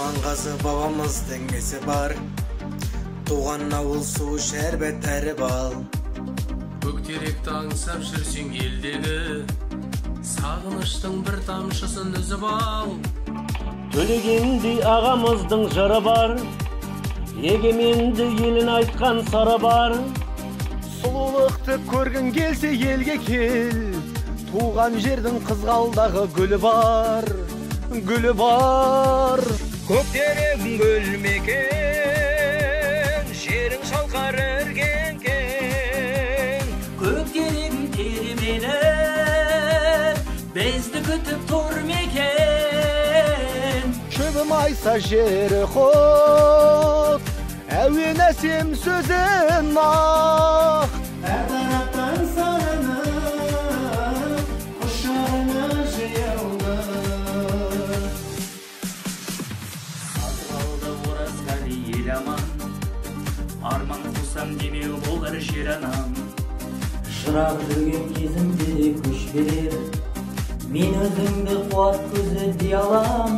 Құрманғазы бабамыз деңгесі бар, туған ауыл су шәрбет тәріп ал. Көктеректі аңсап жүрсең елдегі, сағыныштың бір тамшысын үзіп ал. Төлегенде ағамыздың жыры бар, егеменді елін айтқан сары бар. Сұлулықты көргің келсе елге кел, туған жердің қызғалдағы гүлі бар, гүлі бар. Көктерегің гүлмекен, жерің шалқар іргеңкен. Көктерегің тербеліп, бізді күтіп тұр мекен. Шөбім айса жері қот, әуен әсем сөзін ақ. Әр тараптан сағынып, құшағына жиылды. Атырауды Оразғали ел аман, арман қусам демеу болар жер анам. Шырап жүрген кезімде де күш берер, мен өзіңді қуат көзі дей алам.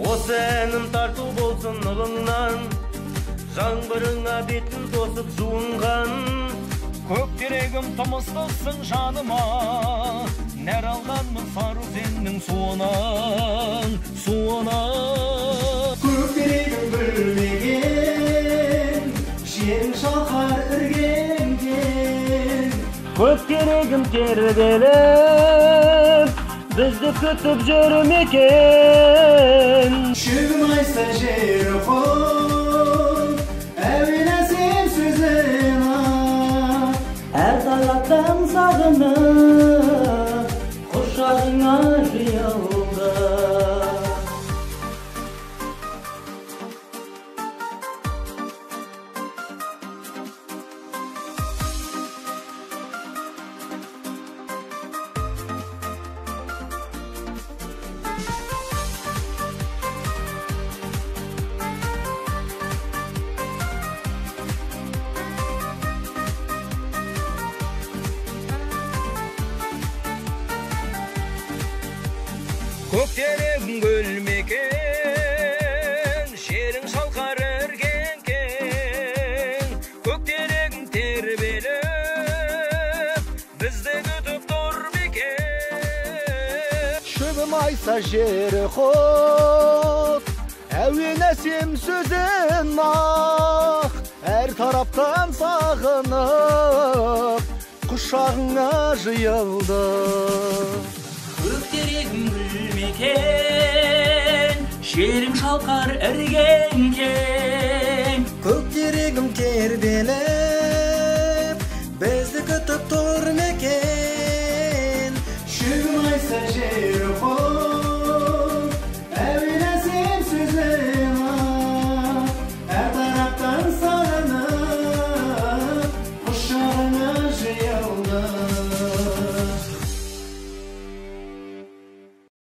Осы әнім тарту болсын ұлыңнан, жаңбырыңа бетін тосып жуынған. Көктерегім тымыстықсың жаныма, нәр алғанмын сары өзеннің суынан, суынан. Көктерегім гүлмеген, жерің шалқар іргеңкен. Көктерегім тербеліп, бізді күтіп жүр мекен. Шөбім айса жері қот, әуен әсем сөзін ақ. Әр тараптан сағынып, құшағыңа жиылды. Көктерегің гүлмекен, жерің шалқар іргеңкен. Көктерегің тербеліп, бізді күтіп тұр мекен. Шөбім айса жері қот, әуен әсем сөзін ақ. Әр тараптан сағынып, құшағыңа жиылды. Көктерегім гүлмекен, жерің шалқар іргеңкен. Көктерегім тербеліп,